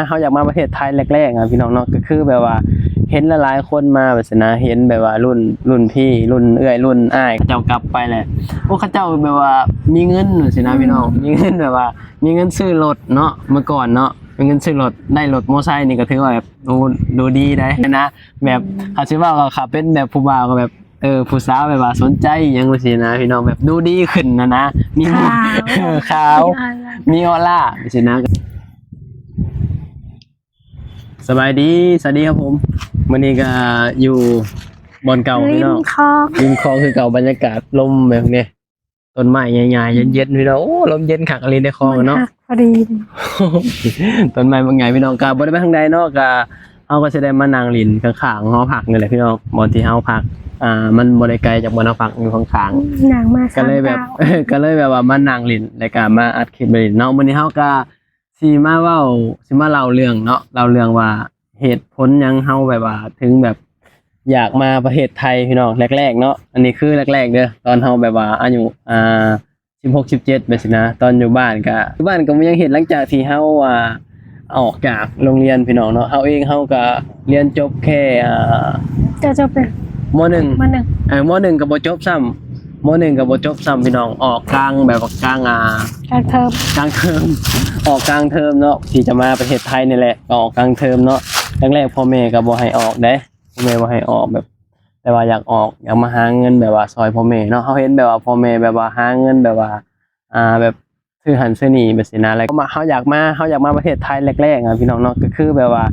เขาอยากมาประเทศไทยแรกๆพี่น้องเนาะก็คือแบบว่าเห็นหลายๆคนมาแบบนะเห็นแบบว่ารุ่นพี่รุ่นเอื้อยรุ่นอ้ายเขาเจ้ากลับไปแหละพวกเขาเจ้าแบบว่ามีเงินสินะพี่น้องมีเงินแบบว่ามีเงินซื้อรถเนาะเมื่อก่อนเนาะมีเงินซื้อรถได้รถมอไซค์นี่ก็ถือว่าแบบดูดีได้นะแบบเขาคิดว่าเขาขับเป็นแบบผู้บ่าวก็แบบผู้สาวแบบว่าสนใจยังสินะพี่น้องแบบดูดีขึ้นนะมีขาวมีออร่าสินะสบายดีสวัสดีครับผมวันนี้ก็อยู่บอนเก่าพี่น้องริมคลองคือเก่าบรรยากาศลมแบบนี้ต้นไม้ใหญ่ๆเย็นๆพี่น้องโอ้ลมเย็นขักอะไรในคลองเนาะพอดีต้นไม้บางใหญ่พี่น้องก็บ่ได้ไปทางใดเนาะก็เฮาก็สิได้มานั่งลิ้นข้างๆหอพักนี่แหละพี่น้องบ่อนที่เฮาพักมันบ่ได้ไกลจากบ่อนเฮาพักอยู่ข้างๆนั่งมาก็เลยแบบก็เลยแบบว่ามานั่งลิ้นแล้วก็มาอัดคลิปลิ้นเนาะมื้อนี้เฮาก็สิมาเล่าเรื่องเนาะเล่าเรื่องว่าเหตุผลยังเฮาแบบว่าถึงแบบอยากมาประเทศไทยพี่น้องแรกๆเนาะอันนี้คือแรกๆเด้อตอนเฮาแบบว่าอายุ16 17แบบสินะตอนอยู่บ้านก็มันยังเห็นหลังจากที่เฮาออกจากโรงเรียนพี่น้องเนาะเฮาเองเฮาก็เรียนจบแค่จะจบเลยม.1 ม.1 ก็บ่จบซ้ำม.1 ก็บ่จบซ้ำพี่น้องออกกลางแบบกลางเทอมออกกลางเทอมเนาะที่จะมาประเทศไทยนี่แหละออกกลางเทอมเนาะแรกๆพ่อแม่ก็บ่ให้ออกเด้พ่อแม่บ่ให้ออกแบบแต่ว่าอยากออกอยากมาหาเงินแบบว่าซอยพ่อแม่เนาะเฮาเห็นแบบว่าพ่อแม่แบบว่าหาเงินแบบว่าแบบซื้อหันซื้อนี่แบบสินะแล้วก็เฮาอยากมาประเทศไทยแรกๆพี่น้องเนาะก็คือแบบว่า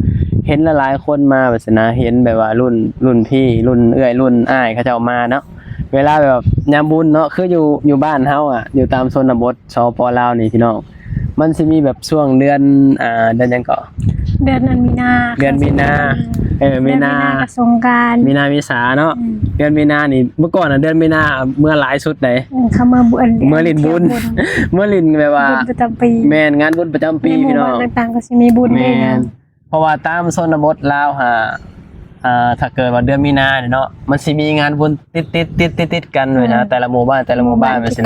เห็นหลายๆคนมาแบบสินะเห็นแบบว่ารุ่นพี่รุ่นเอื้อยรุ่นอ้ายเขาเจ้ามาเนาะเวลาแบบยามบุญเนาะคืออยู่บ้านเฮาอยู่ตามชนบทสป.ลาวนี่พี่น้องมันสิมีแบบช่วงเดือนเดือนหยังก็เดือนมีนามีนาสงกรานต์มีนาเมษาเนาะเดือนมีนานี่เมื่อก่อนเดือนมีนาเมื่อหลายสุดเลยเขามาบุญเมื่อลินบุญเมื่อลินแบบว่าประจำปีแม่นงานบุญประจำปีพี่น้องต่างๆก็สิมีบุญด้วยนะเพราะว่าตามชนบทลาวถ้าเกิดว่าเดือนมีนาเนาะมันสิมีงานบุญติดกันเลยนะแต่ละหมู่บ้านมันสิ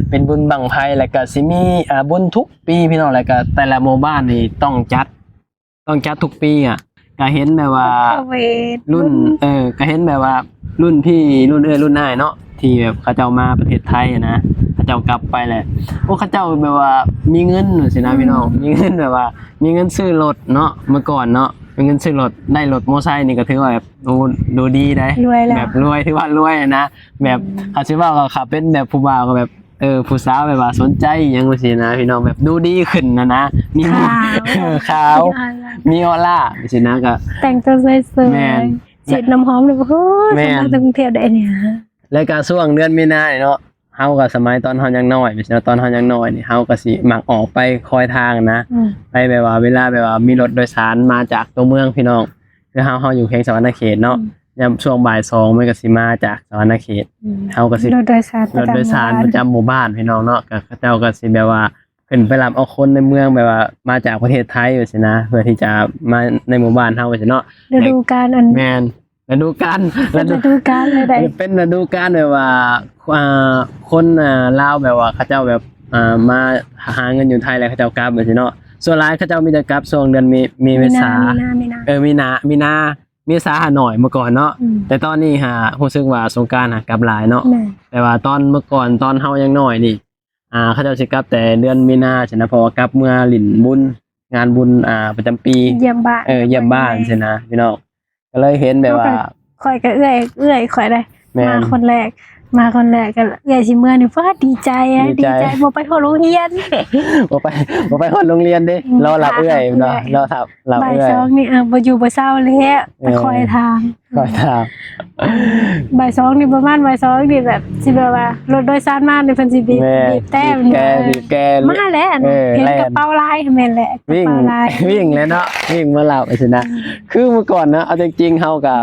เป็นบุญบั้งไฟแล้วก็สิมีบุญทุกปีพี่น้องแล้วก็แต่ละหมู่บ้านนี่ต้องจัดทุกปีก็เห็นแบบว่ารุ่นก็เห็นแบบว่ารุ่นพี่รุ่นรุ่นน้าเนาะที่แบบเขาเจ้ามาประเทศไทยนะเขาเจ้ากลับไปแหละพวกเขาเจ้าแบบว่ามีเงินสินะพี่น้องมีเงินแบบว่ามีเงินซื้อรถเนาะเมื่อก่อนเนาะเป็นเงินซื้อรถได้รถมอไซค์นี่ก็ถือว่าแบบดูดีได้แบบรวยถือว่ารวยนะแบบเขาคิดว่าเขาขับเป็นแบบผู้บ่าวก็แบบผู้สาวแบบว่าสนใจยังสินะพี่น้องแบบดูดีขึ้นนะมีขาวมีออร่าสินะก็แต่งตัวสวยๆฉีดน้ำหอมเลยโอ้ยสมัยกรุงเทพได้เนี่ยแล้วก็ช่วงเดือนมีนาเนาะเฮาก็สมัยตอนเฮายังน้อยไม่ใช่ตอนเฮายังน้อยนี่เฮาก็สิมักออกไปคอยทางนะไปแบบว่าเวลาแบบว่ามีรถโดยสารมาจากตัวเมืองพี่น้องคือเฮาอยู่เขตสวรรณเขตเนาะยามช่วงบ่าย2มันก็สิมาจากสวรรณเขตเฮาก็สิรถโดยสารประจำหมู่บ้านพี่น้องเนาะก็เขาเจ้าก็สิแบบว่าขึ้นไปรับเอาคนในเมืองแบบว่ามาจากประเทศไทยอยู่สินะเพื่อที่จะมาในหมู่บ้านเฮาสิเนาะฤดูกาลแม่นฤดูกาลเลยได้เป็นฤดูกาลแบบว่าคนลาวแบบว่าเขาเจ้าแบบมาหาเงินอยู่ไทยแล้วเขาเจ้ากลับแบบนี้เนาะส่วนหลายเขาเจ้ามีแต่กลับช่วงเดือนมีเมษามีนาเมษาหน่อยเมื่อก่อนเนาะแต่ตอนนี้รู้สึกว่าสงกรานต์กลับหลายเนาะแต่ว่าตอนเมื่อก่อนตอนเฮายังน้อยนี่เขาเจ้าสิกลับแต่เดือนมีนาใช่นะเพราะว่ากลับเมื่อลิ้นบุญงานบุญประจำปีเยี่ยมบ้านใช่นะพี่น้องก็เลยเห็นแบบว่าข่อยก็เอื้อยข่อยได้มาคนแรกก็เอื้อยสิเมื่อนี่ฟ้าดีใจบ่ไปเข้าโรงเรียนบ่ไปเข้าโรงเรียนเด้รอรับเอื้อยเนาะรอรับบ่าย2นี่บ่อยู่บ่เช้าแล้วไปคอยทางบ่าย2นี่ประมาณบ่าย2นี่แบบสิแบบว่ารถโดยสารมานี่เพิ่นสิบีบแต้มมาแล้วเห็นกระเป๋าลายแม่นแหละกระเป๋าลายวิ่งแล้วเนาะวิ่งมารับสินะคือเมื่อก่อนนะเอาจริงๆเฮาก็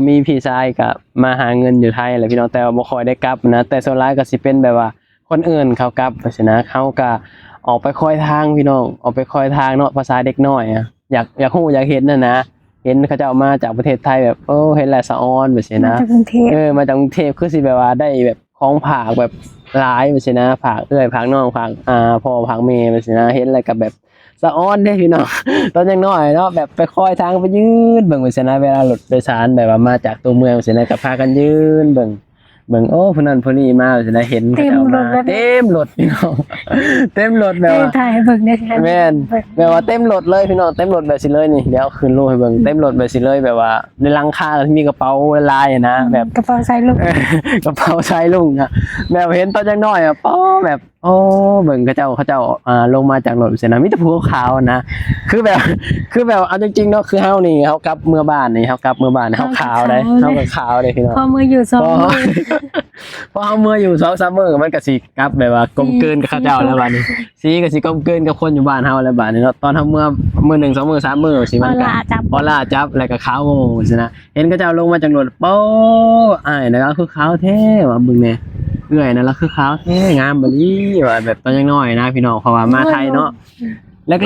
มีพี่ชายก็มาหาเงินอยู่ไทยแหละพี่น้องแต่ว่าบ่ค่อยได้กลับนะแต่ส่วนหลายก็สิเป็นแบบว่าคนอื่นเขากลับว่าซั่นนะเขาก็ออกไปคอยทางพี่น้องออกไปคอยทางเนาะภาษาเด็กน้อยอยากฮู้อยากเห็นนะเห็นเขาเจ้ามาจากประเทศไทยแบบเห็นแล้วสะออนว่าซั่นนะมาจากกรุงเทพคือสิแบบว่าได้แบบของฝากแบบหลายว่าซั่นนะฝากฝากน้องฝากพ่อฝากแม่ว่าซั่นนะเห็นแล้วก็แบบ สะอ้อนเด้พี่น้อง ตอนยังน้อยเนาะแบบไปคอยทางไปยืนเบิ่งว่าซั่นนะเวลารถโดยสารแบบว่ามาจากตัวเมืองซั่นนะก็พากันยืนเบิ่งโอ้ผู้นั้นผู้นี้มาซั่นนะเห็นเขาเจ้ามาเต็มรถพี่น้อง เต็มรถแบบว่า ถ่ายให้เบิ่งได้ค่ะ แม่นแบบว่าเต็มรถเลยพี่น้องเต็มรถแบบสิเลยนี่เดี๋ยวเอาขึ้นรูปให้เบิ่งเต็มรถแบบสิเลยแบบว่าในหลังคาก็มีกระเป๋าลายอะนะแบบ กระเป๋าใส่ลูก กระเป๋าชายลุงอะแบบเห็นตอนยังน้อยอะป้อแบบโอ้เบิ่งเขาเจ้าลงมาจากรถเสร็จนะมีแต่ภูขาวๆนะคือแบบเอาจริงๆเนาะคือเฮานี่เฮากลับเมื่อบ้านนี่เฮากลับเมื่อบ้านเฮาขาวเลยเฮาก็ขาวเลยพี่น้อง พอมืออยู่2 มือ พอเฮาเมื่ออยู่2-3มื้อมันก็สิกลับแบบว่ากลมกลืนกับเขาเจ้าแล้วบัดนี้สีก็สิกลมกลืนกับคนอยู่บ้านเฮาแล้วบัดนี้เนาะตอนเฮาเมื่อมื้อ1 2มื้อ3มื้อสิมันก็พอล่าจับแล้วก็ขาวโง่สินะเห็นเขาเจ้าลงมาจากรถโป๊อ้ายแล้วก็คือขาวแท้ว่าเบิ่งแน่เอื้อยนั่นละคือขาวแท้งามบ่นี้ว่าแบบตอนยังน้อยนะพี่น้องเพราะว่ามาไทยเนาะ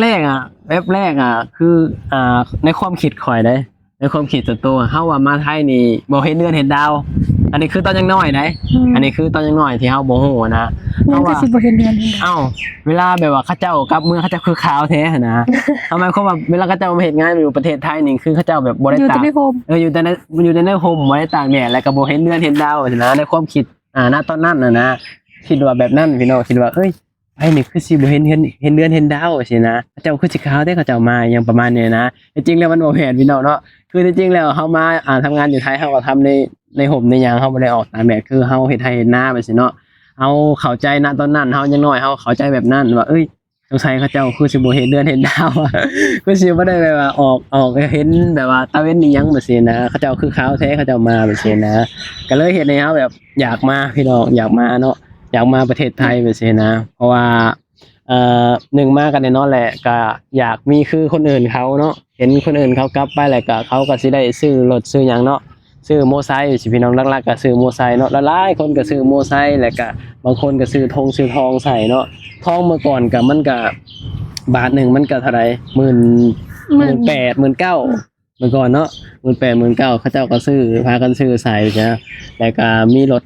แรกๆอ่ะแวบแรกอ่ะคือในความคิดข่อยได้ในความคิดส่วนตัวเฮาว่ามาไทยนี่บ่เห็นเดือนเห็นดาวอันนี้คือตอนยังน้อยนะอันนี้คือตอนยังน้อยที่เฮาบ่ฮู้นะ นั่นก็สิบ่เห็นเดือน เอ้าเวลาแบบว่าเขาเจ้ากลับเมืองเขาเจ้าคือขาวแท้นะ ทำไมเขาแบบเวลาเขาเจ้ามาเฮ็ดงานอยู่ประเทศไทยนี่คือเขาเจ้าแบบบ่ได้ อยู่ ตาก แต่ในโฮม อยู่แต่ในโฮมบ่ได้ตากแดดแล้วก็บ่เห็นเดือนเห็นดาวนะในความคิดณตอนนั้นนะคิดว่าแบบนั้นพี่น้องคิดว่าเอ้ยไอ้นี่คือสิบ่เห็นเดือนเห็นดาวสินะเขาเจ้าคือสิขาวแต่เขาเจ้ามาอย่างประมาณนี้นะจริงๆแล้วมันบ่แม่นพี่น้องเนาะคือจริงๆแล้วเฮามาทำงานอยู่ไทยเฮาก็ทำในโฮมในหยังเฮาบ่ได้ออกตากแดดคือเฮาเฮ็ดไร่เฮ็ดนาไปสิเนาะเฮาเข้าใจณตอนนั้นเฮายังน้อยเฮาเข้าใจแบบนั้นว่าเอ้ยสงสัยเขาเจ้าคือสิบ่เห็นเดือนเห็นดาวอะ คือสิบ่ได้แบบว่าออกเห็นแบบว่าตะเว้นอีหยังแบบซี่นะเขาเจ้าคือขาวแท้เขาเจ้ามาแบบซี่นะก็เลยเฮ็ดให้เฮาแบบอยากมาพี่น้องอยากมาเนาะอยากมาประเทศไทยแบบซี่นะเพราะว่าหนึ่งมากันแน่นอนแหละก็อยากมีคือคนอื่นเขาเนาะเห็นคนอื่นเขากลับไปแล้วก็เขาก็สิได้ซื้อรถซื้อหยังเนาะซื้อโมอไซค์สิพี่น้องหลักๆก็ซื้อโมอไซค์เนาะหลายๆคนก็ซื้อโมอไซค์แล้วก็บางคนก็ซื้อธงซื้อทองใส่เนาะทองเมื่อก่อนก็มันก็บาทหนึ่งมันก็เท่าไหร่18,000 19,000เมื่อก่อนเนาะ18,000 19,000เขาเจ้าก็ซื้อพากันซื้อใส่จ้ะแล้วก็มีรถ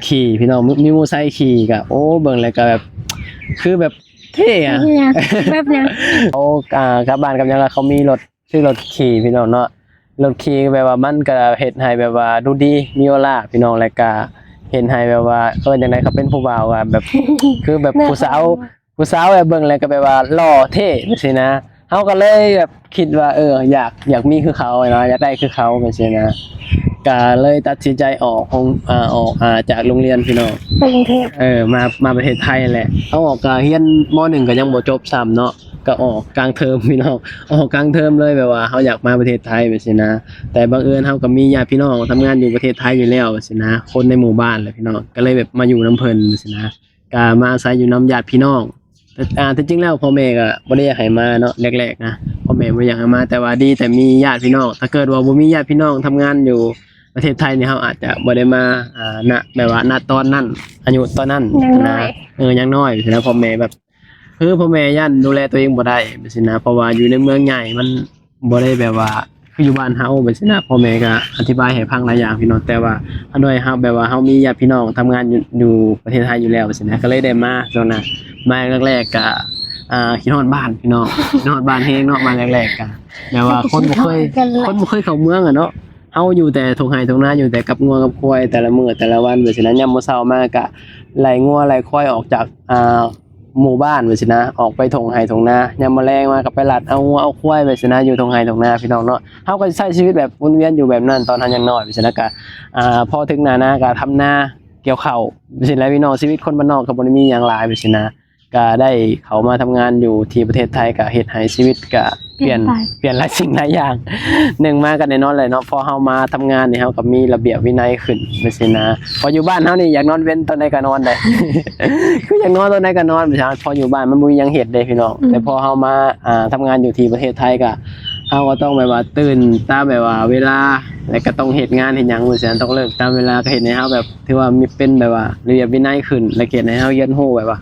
ขี่พี่น้องมีโมอไซค์ขี่ก็โอ้เบิ่งแล้วก็แบบคือแบบเท่อะ แบบยัง เขากลับบ้านกับยังเขามีรถชื่อรถขี่พี่น้องเนาะรถขี่แบบว่ามันก็เฮ็ดให้แบบว่าดูดีมีออร่าพี่น้องแล้วก็เห็นให้แบบว่าจังได๋เขาเป็นผู้บ่าวอะแบบ คือแบบผู้สาวแบบเบิ่งแล้วก็แบบว่าหล่อเท่จังซี่นะเฮาก็เลยแบบคิดว่าอยากมีคือเขาเนาะอยากได้คือเขาจังซี่นะก็เลยตัดสินใจออกจากโรงเรียนพี่น้อง ไปกรุงเทพ มาประเทศไทยแหละเอาออกก็เรียนม.1 ก็ยังบ่จบซ้ำเนาะก็ออกกลางเทอมพี่น้องออกกลางเทอมเลยแบบว่าเฮาอยากมาประเทศไทยแบบนี้นะแต่บังเอิญเฮาก็มีญาติพี่น้องทำงานอยู่ประเทศไทยอยู่แล้วแบบนี้นะคนในหมู่บ้านแหละพี่น้องก็เลยแบบมาอยู่นํเพิ่นแบบนี้นะก็มาอาศัยอยู่นํญาติพี่น้องแต่จริงแล้วพ่อแม่ก็บ่ได้อยากให้มาเนาะแรกๆนะพ่อแม่บ่อยากให้มาแต่ว่าดีแต่มีญาติพี่น้องถ้าเกิดว่าบ่มีญาติพี่น้องทำงานอยู่ประเทศไทยนี่เฮาอาจจะบ่ได้มาแบบว่าณตอนนั้นอายุตอนนั้นนะยังน้อยสินะพ่อแม่แบบคือพ่อแม่ย่านดูแลตัวเองบ่ได้แบบนี้นะเพราะว่าอยู่ในเมืองใหญ่มันบ่ได้แบบว่าคืออยู่บ้านเฮาแบบนี้นะพ่อแม่ก็อธิบายให้ฟังหลายอย่างพี่น้องแต่ว่าด้วยเฮาแบบว่าเฮามีญาติพี่น้องทำงานอยู่ประเทศไทยอยู่แล้วแบบนี้นะก็เลยได้มาตอนนั้นมาแรกๆก็คิดฮอดบ้านพี่น้องคิดฮอดบ้านแฮงเนาะมาแรกๆก็แบบว่าคนบ่เคยเข้าเมืองอะเนาะเฮาอยู่แต่ทุ่งไร่ทุ่งนาอยู่แต่กับงัวกับควายแต่ละมื้อแต่ละวันแบบนี้นะยามมื้อเช้ามาก็ไล่งัวไล่ควายออกจากหมู่บ้านแบบนี้นะออกไปทุ่งไร่ทุ่งนายามมื้อแลงมาก็ไปลัดเอางัวเอาควายแบบนี้นะอยู่ทุ่งไร่ทุ่งนาพี่น้องเนาะเฮาก็ใช้ชีวิตแบบวนเวียนอยู่แบบนั้นตอนเฮายังน้อยแบบนี้นะก็พอถึงหน้านาก็ทำนาเกี่ยวข้าวแบบนี้แหละพี่น้องชีวิตคนบ้านนอกก็บ่ได้มีหยังหลายแบบนี้นะก็ได้เข้ามาทำงานอยู่ที่ประเทศไทยก็เฮ็ดให้ชีวิตก็เปลี่ยนหลายสิ่งหลายอย่างหนึ่งมากันแน่นอนเลยเนาะพอเฮามาทำงานนี่เฮาก็มีระเบียบวินัยขึ้นจังซี่นะพออยู่บ้านเฮานี่อยากนอนเว้นตอนใดก็นอนได้ คืออยากนอนตอนใดก็นอนพออยู่บ้านมันบ่มีหยังเฮ็ดเด้พี่น้องแต่พอเฮามาทำงานอยู่ที่ประเทศไทยก็เฮาก็ต้องแบบว่าตื่นตามแบบว่าเวลาแล้วก็ต้องเฮ็ดงานเฮ็ดหยังจังซี่ต้องเลิกตามเวลาก็เฮ็ดให้เฮาแบบถือว่ามีเป็นแบบว่าระเบียบวินัยขึ้นและเฮ็ดให้เฮาเรียนรู้แบบว่า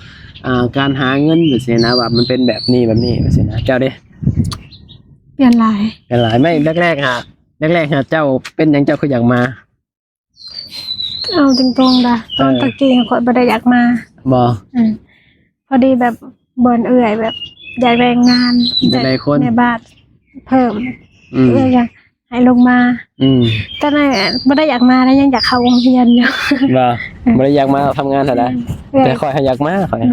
การหาเงินแบบนี้นะว่ามันเป็นแบบนี้แบบนี้นะเจ้าเด้ เปลี่ยนหลาย ไม่แรกๆเจ้าเป็นหยังเจ้าคืออยากมา เอาจริงๆด่ะตอนตะกี้ข่อยบ่ได้อยากมา บ่ พอดีแบบเบิ่นเอื่อยแบบ อยากแรงงาน อยากได้คน ในบ้านเพิ่ม เพื่ออยากให้ลงมา แต่นั่นไม่ได้อยากมาแล้วยังอยากเข้าโรงเรียนอยู่ บ่บ่ได้อยากมาทำงานเท่าใดแต่ค่อยให้อยากมาค่อยยัง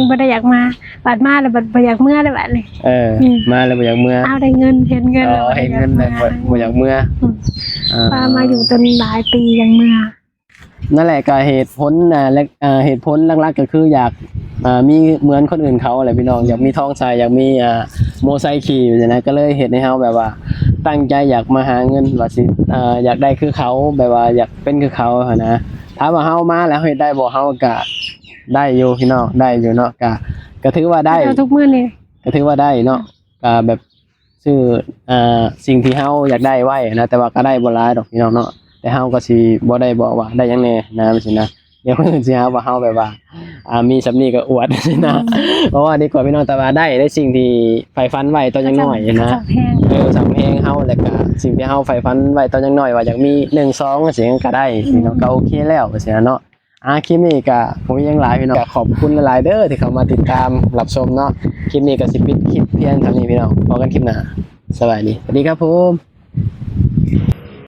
ไม่ได้อยากมาบัดมาแล้วบัดบ่อยากเมื่อเลยบัดเลย มาแล้วบ่อยากเมื่อ เอาได้เงินเห็นเงินแล้ว เห็นเงินแล้วบ่อยากเมื่อป้ามาอยู่จนหลายปียังเมื่อ นั่นแหละก็เหตุผลและเหตุผลหลักๆก็คืออยากมีเหมือนคนอื่นเขาอะไรพี่น้องอยากมีท้องใส่อยากมีโมไซค์ขี่อยู่นะก็เลยเห็นให้เฮาแบบว่าตั้งใจอยากมาหาเงินว่าสิอยากได้คือเขาแบบว่าอยากเป็นคือเขานะถ้าว่าเฮามาแล้วเฮ็ดได้บ่เฮาก็ได้อยู่พี่น้องได้อยู่เนาะก็ถือว่าได้ ทุกมื้อนี่ ก็ถือว่าได้เนาะแบบชื่อสิ่งที่เฮาอยากได้ไว้นะแต่ว่าก็ได้บ่หลายดอกพี่น้องเนาะแต่เฮาก็สิบ่ได้บอกว่าได้หยังแน่นะจังซี่นะเดี๋ยวคนอื่นสิหาว่าเฮาแบบว่ามีสำนีก็อวดนะเพราะว่าดีกว่าพี่น้องแต่ว่าได้สิ่งที่ใฝ่ฝันไว้ตอนยังน้อยนะสำเพลงเฮาแล้วก็สิ่งที่เฮาใฝ่ฝันไว้ตอนยังน้อยว่าอยากมี1 2จังซี่ก็ได้พี่น้องก็โอเคแล้วจังซี่เนาะคลิปนี้ก็ผมยังหลายพี่น้องขอบคุณหลายเด้อที่เข้ามาติดตามรับชมเนาะคลิปนี้ก็สิปิดคลิปเพียงเท่านี้พี่น้องพบกันคลิปหน้าสวัสดีครับผม